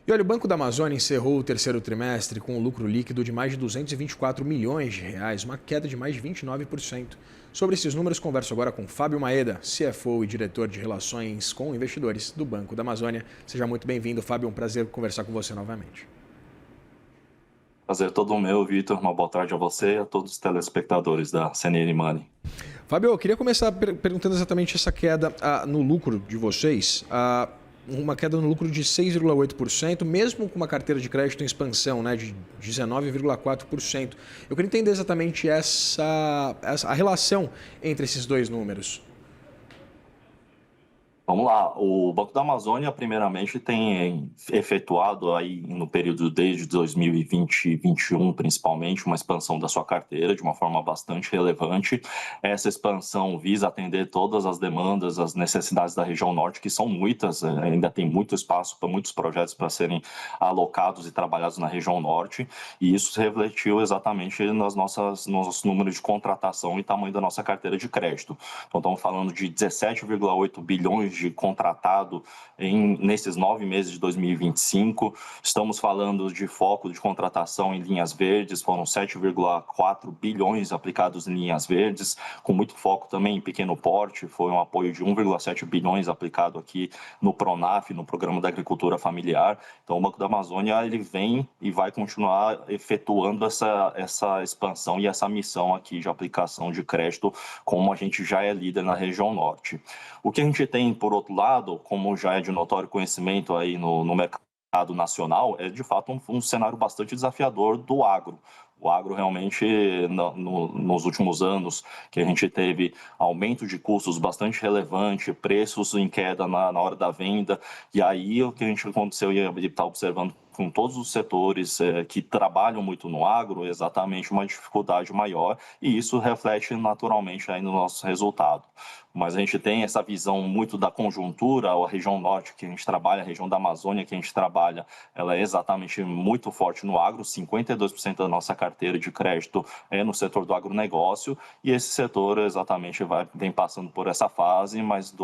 E olha, o Banco da Amazônia encerrou o terceiro trimestre com um lucro líquido de mais de 224 milhões de reais, uma queda de mais de 29%. Sobre esses números, converso agora com Fábio Maeda, CFO e diretor de Relações com Investidores do Banco da Amazônia. Seja muito bem-vindo, Fábio. É um prazer conversar com você novamente. Prazer todo meu, Vitor. Uma boa tarde a você e a todos os telespectadores da CNN Money. Fábio, eu queria começar perguntando exatamente essa queda no lucro de vocês. Uma queda no lucro de 6,8%, mesmo com uma carteira de crédito em expansão, né, de 19,4%. Eu queria entender exatamente a relação entre esses dois números. Vamos lá, o Banco da Amazônia, primeiramente, tem efetuado aí no período desde 2020 e 2021, principalmente, uma expansão da sua carteira de uma forma bastante relevante. Essa expansão visa atender todas as demandas, as necessidades da região norte, que são muitas, ainda tem muito espaço para muitos projetos para serem alocados e trabalhados na região norte, e isso se refletiu exatamente nos nossos números de contratação e tamanho da nossa carteira de crédito. Então, estamos falando de 17,8 bilhões de contratado nesses 9 meses de 2025. Estamos falando de foco de contratação em linhas verdes, foram 7,4 bilhões aplicados em linhas verdes, com muito foco também em pequeno porte, foi um apoio de 1,7 bilhões aplicado aqui no PRONAF, no Programa da Agricultura Familiar. Então, o Banco da Amazônia ele vem e vai continuar efetuando essa expansão e essa missão aqui de aplicação de crédito, como a gente já é líder na região norte. O que a gente tem, por outro lado, como já é de notório conhecimento aí no mercado nacional, é de fato um cenário bastante desafiador do agro. O agro realmente, nos últimos anos, que a gente teve aumento de custos bastante relevante, preços em queda na hora da venda, e aí o que a gente aconteceu e está observando com todos os setores que trabalham muito no agro, é exatamente uma dificuldade maior, e isso reflete naturalmente aí no nosso resultado. Mas a gente tem essa visão muito da conjuntura, a região norte que a gente trabalha, a região da Amazônia que a gente trabalha, ela é exatamente muito forte no agro, 52% da nossa carteira de crédito é no setor do agronegócio, e esse setor exatamente vem passando por essa fase, mas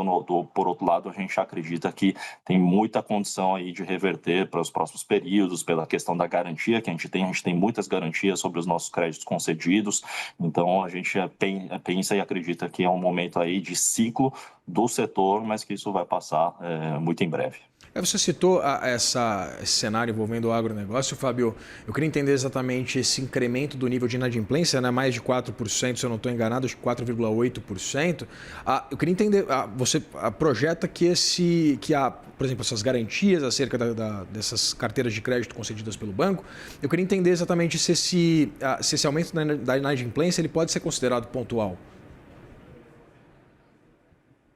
por outro lado a gente acredita que tem muita condição aí de reverter para os próximos períodos, pela questão da garantia que a gente tem muitas garantias sobre os nossos créditos concedidos, então a gente pensa e acredita que é um momento aí de ciclo do setor, mas que isso vai passar muito em breve. Você citou esse cenário envolvendo o agronegócio, Fábio. Eu queria entender exatamente esse incremento do nível de inadimplência, né? Mais de 4%, se eu não estou enganado, acho que 4,8%. Eu queria entender, você projeta por exemplo, essas garantias acerca dessas carteiras de crédito concedidas pelo banco. Eu queria entender exatamente se esse aumento da inadimplência ele pode ser considerado pontual.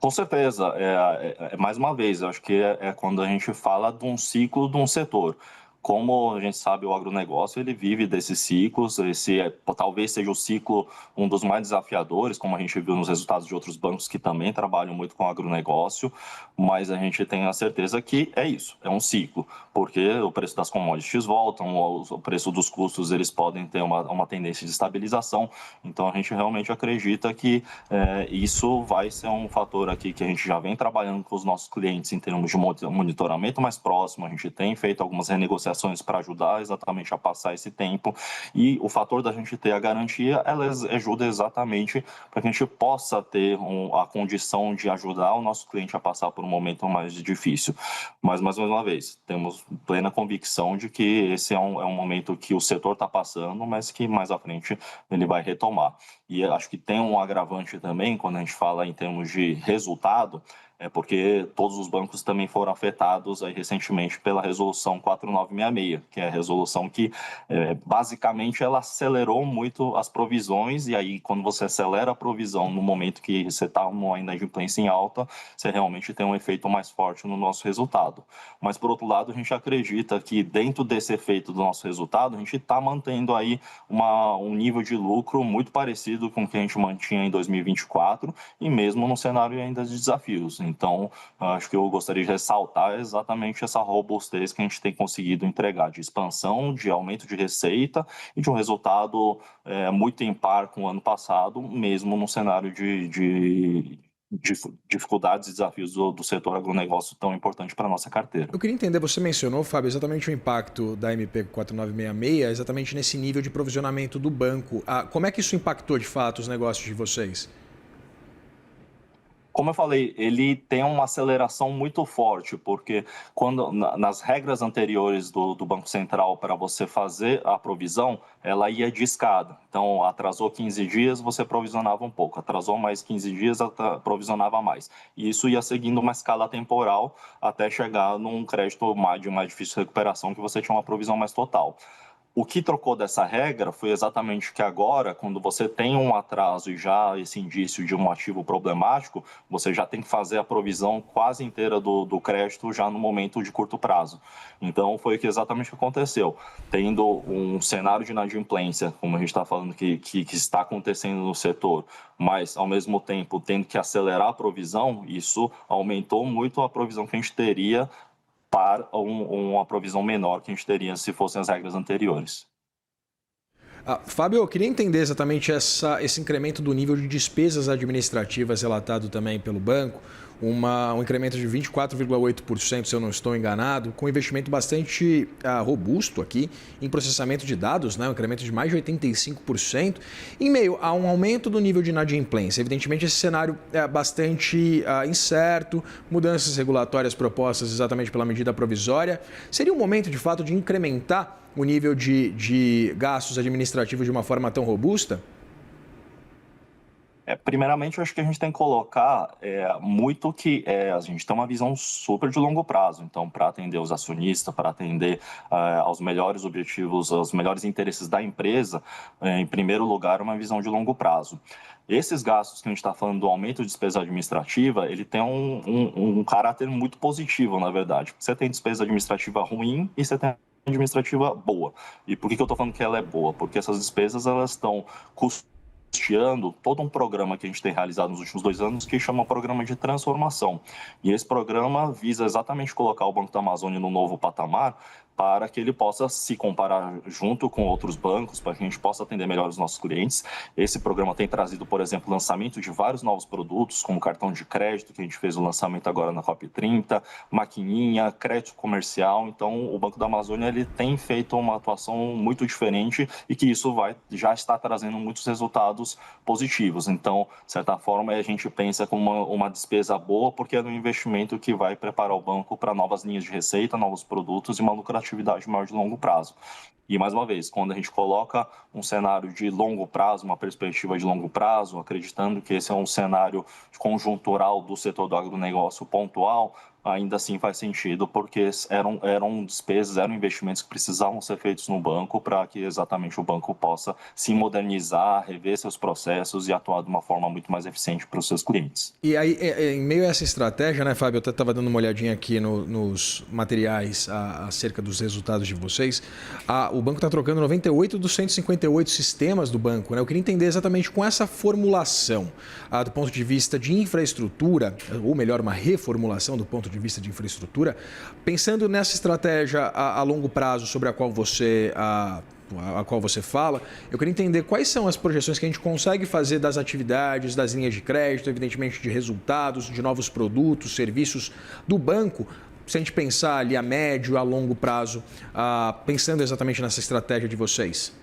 Com certeza, mais uma vez, eu acho que é quando a gente fala de um ciclo de um setor. Como a gente sabe, o agronegócio ele vive desses ciclos, talvez seja o ciclo um dos mais desafiadores, como a gente viu nos resultados de outros bancos que também trabalham muito com agronegócio, mas a gente tem a certeza que é isso, é um ciclo, porque o preço das commodities voltam, o preço dos custos eles podem ter uma tendência de estabilização, então a gente realmente acredita que isso vai ser um fator aqui que a gente já vem trabalhando com os nossos clientes em termos de monitoramento mais próximo, a gente tem feito algumas renegociações para ajudar exatamente a passar esse tempo, e o fator da gente ter a garantia, ela ajuda exatamente para que a gente possa ter a condição de ajudar o nosso cliente a passar por um momento mais difícil. Mas, mais uma vez, temos plena convicção de que esse é um momento que o setor está passando, mas que mais à frente ele vai retomar. E acho que tem um agravante também, quando a gente fala em termos de resultado, porque todos os bancos também foram afetados aí recentemente pela resolução 4966, que é a resolução que basicamente ela acelerou muito as provisões, e aí quando você acelera a provisão no momento que você está numa inadimplência em alta, você realmente tem um efeito mais forte no nosso resultado. Mas por outro lado, a gente acredita que dentro desse efeito do nosso resultado, a gente está mantendo aí um nível de lucro muito parecido com o que a gente mantinha em 2024, e mesmo no cenário ainda de desafios. Então, acho que eu gostaria de ressaltar exatamente essa robustez que a gente tem conseguido entregar de expansão, de aumento de receita e de um resultado muito em par com o ano passado, mesmo num cenário dificuldades e desafios do setor agronegócio tão importante para a nossa carteira. Eu queria entender, você mencionou, Fábio, exatamente o impacto da MP 4966, exatamente nesse nível de provisionamento do banco. Como é que isso impactou, de fato, os negócios de vocês? Como eu falei, ele tem uma aceleração muito forte, porque nas regras anteriores do Banco Central para você fazer a provisão, ela ia de escada. Então, atrasou 15 dias, você provisionava um pouco. Atrasou mais 15 dias, provisionava mais. E isso ia seguindo uma escala temporal até chegar num crédito de mais difícil recuperação, que você tinha uma provisão mais total. O que trocou dessa regra foi exatamente que agora, quando você tem um atraso e já esse indício de um ativo problemático, você já tem que fazer a provisão quase inteira do crédito já no momento de curto prazo. Então, foi exatamente o que aconteceu. Tendo um cenário de inadimplência, como a gente está falando que está acontecendo no setor, mas, ao mesmo tempo, tendo que acelerar a provisão, isso aumentou muito a provisão que a gente teria para uma provisão menor que a gente teria se fossem as regras anteriores. Fábio, eu queria entender exatamente esse incremento do nível de despesas administrativas relatado também pelo banco, um incremento de 24,8%, se eu não estou enganado, com um investimento bastante robusto aqui em processamento de dados, né? Um incremento de mais de 85%, em meio a um aumento do nível de inadimplência. Evidentemente, esse cenário é bastante incerto, mudanças regulatórias propostas exatamente pela medida provisória. Seria um momento, de fato, de incrementar o nível de gastos administrativos de uma forma tão robusta? Primeiramente, eu acho que a gente tem que colocar muito que a gente tem uma visão super de longo prazo. Então, para atender os acionistas, para atender aos melhores objetivos, aos melhores interesses da empresa, em primeiro lugar, uma visão de longo prazo. Esses gastos que a gente está falando do aumento de despesa administrativa, ele tem um caráter muito positivo, na verdade. Você tem despesa administrativa ruim e você tem administrativa boa. E por que eu estou falando que ela é boa? Porque essas despesas elas estão custeando todo um programa que a gente tem realizado nos últimos 2 anos que chama Programa de Transformação. E esse programa visa exatamente colocar o Banco da Amazônia no novo patamar para que ele possa se comparar junto com outros bancos, para que a gente possa atender melhor os nossos clientes. Esse programa tem trazido, por exemplo, o lançamento de vários novos produtos, como cartão de crédito, que a gente fez o lançamento agora na COP30, maquininha, crédito comercial. Então, o Banco da Amazônia ele tem feito uma atuação muito diferente e que isso já está trazendo muitos resultados positivos. Então, de certa forma, a gente pensa como uma despesa boa, porque é um investimento que vai preparar o banco para novas linhas de receita, novos produtos e uma lucratividade maior de longo prazo. E, mais uma vez, quando a gente coloca um cenário de longo prazo, uma perspectiva de longo prazo, acreditando que esse é um cenário conjuntural do setor do agronegócio pontual, ainda assim faz sentido, porque eram despesas, eram investimentos que precisavam ser feitos no banco para que exatamente o banco possa se modernizar, rever seus processos e atuar de uma forma muito mais eficiente para os seus clientes. E aí, em meio a essa estratégia, né, Fábio, eu estava dando uma olhadinha aqui nos materiais acerca dos resultados de vocês, o banco está trocando 98 dos 158 sistemas do banco, né? Eu queria entender exatamente com essa formulação, do ponto de vista de infraestrutura, ou melhor, uma reformulação do ponto de vista de infraestrutura, pensando nessa estratégia a longo prazo sobre a qual você fala, eu queria entender quais são as projeções que a gente consegue fazer das atividades, das linhas de crédito, evidentemente de resultados, de novos produtos, serviços do banco, se a gente pensar ali a médio, a longo prazo, pensando exatamente nessa estratégia de vocês.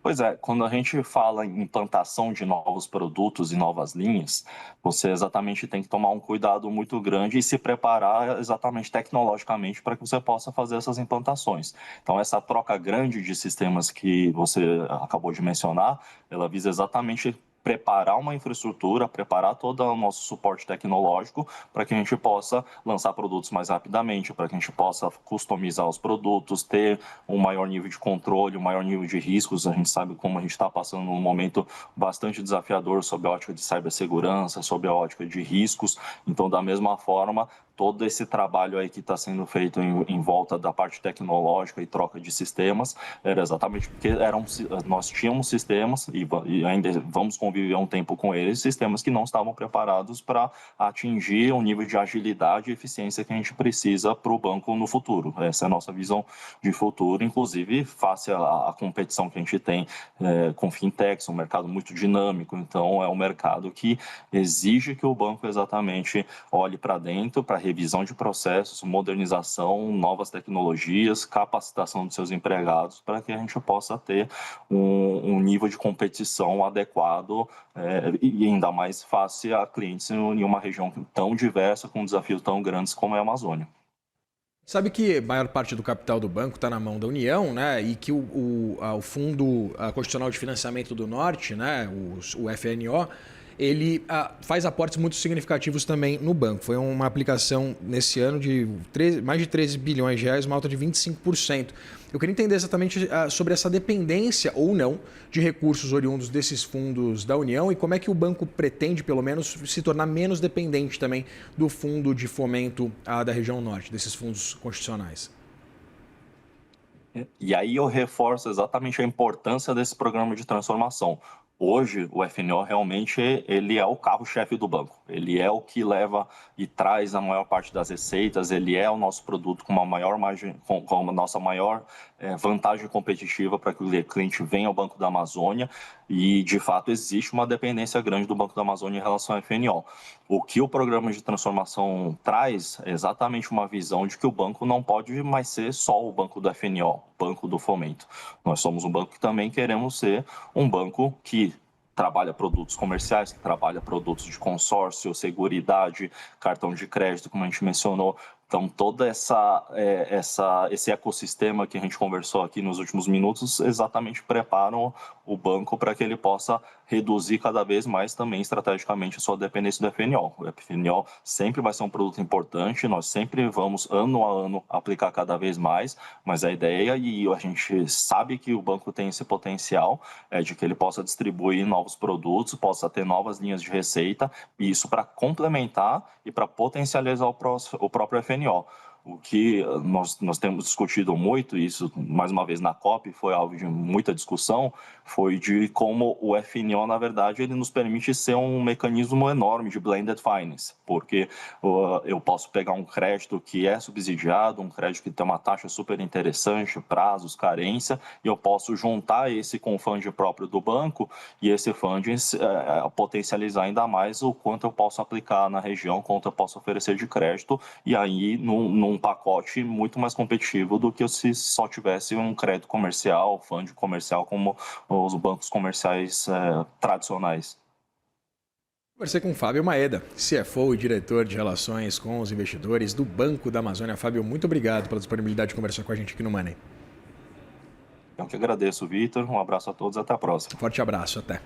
Pois é, quando a gente fala em implantação de novos produtos e novas linhas, você exatamente tem que tomar um cuidado muito grande e se preparar exatamente tecnologicamente para que você possa fazer essas implantações. Então, essa troca grande de sistemas que você acabou de mencionar, ela visa exatamente preparar uma infraestrutura, preparar todo o nosso suporte tecnológico para que a gente possa lançar produtos mais rapidamente, para que a gente possa customizar os produtos, ter um maior nível de controle, um maior nível de riscos. A gente sabe como a gente está passando num momento bastante desafiador sob a ótica de cibersegurança, sob a ótica de riscos. Então, da mesma forma, todo esse trabalho aí que está sendo feito em volta da parte tecnológica e troca de sistemas era exatamente porque nós tínhamos sistemas e ainda vamos conviver um tempo com eles, sistemas que não estavam preparados para atingir o nível de agilidade e eficiência que a gente precisa para o banco no futuro. Essa é a nossa visão de futuro, inclusive face à competição que a gente tem com fintechs, um mercado muito dinâmico. Então, é um mercado que exige que o banco exatamente olhe para dentro, para revisão de processos, modernização, novas tecnologias, capacitação dos seus empregados, para que a gente possa ter um nível de competição adequado e ainda mais face a clientes em uma região tão diversa, com desafios tão grandes como é a Amazônia. Sabe que a maior parte do capital do banco está na mão da União, né? E que o Fundo Constitucional de Financiamento do Norte, né? O FNO, ele faz aportes muito significativos também no banco. Foi uma aplicação nesse ano de mais de 13 bilhões de reais, uma alta de 25%. Eu queria entender exatamente sobre essa dependência ou não de recursos oriundos desses fundos da União e como é que o banco pretende, pelo menos, se tornar menos dependente também do Fundo de Fomento da região norte, desses fundos constitucionais. E aí eu reforço exatamente a importância desse programa de transformação. Hoje, o FNO realmente ele é o carro-chefe do banco. Ele é o que leva e traz a maior parte das receitas, ele é o nosso produto com uma maior margem, com a nossa maior vantagem competitiva para que o cliente venha ao Banco da Amazônia e, de fato, existe uma dependência grande do Banco da Amazônia em relação ao FNO. O que o programa de transformação traz é exatamente uma visão de que o banco não pode mais ser só o banco do FNO, o banco do fomento. Nós somos um banco que também queremos ser um banco que trabalha produtos comerciais, que trabalha produtos de consórcio, seguridade, cartão de crédito, como a gente mencionou. Então, todo esse ecossistema que a gente conversou aqui nos últimos minutos exatamente preparam o banco para que ele possa reduzir cada vez mais também estrategicamente a sua dependência do FNO. O FNO sempre vai ser um produto importante, nós sempre vamos, ano a ano, aplicar cada vez mais, mas a ideia, e a gente sabe que o banco tem esse potencial, é de que ele possa distribuir novos produtos, possa ter novas linhas de receita, e isso para complementar e para potencializar o próprio FNO. O que nós temos discutido muito, isso mais uma vez na COP foi alvo de muita discussão, foi de como o FNO, na verdade, ele nos permite ser um mecanismo enorme de blended finance, porque eu posso pegar um crédito que é subsidiado, um crédito que tem uma taxa super interessante, prazos, carência, e eu posso juntar esse com o funding próprio do banco e esse funding potencializar ainda mais o quanto eu posso aplicar na região, quanto eu posso oferecer de crédito, e aí num pacote muito mais competitivo do que se só tivesse um crédito comercial, fundo comercial, como os bancos comerciais tradicionais. Conversei com o Fábio Maeda, CFO e diretor de relações com os investidores do Banco da Amazônia. Fábio, muito obrigado pela disponibilidade de conversar com a gente aqui no Money. Eu que agradeço, Vitor. Um abraço a todos, até a próxima. Forte abraço, até.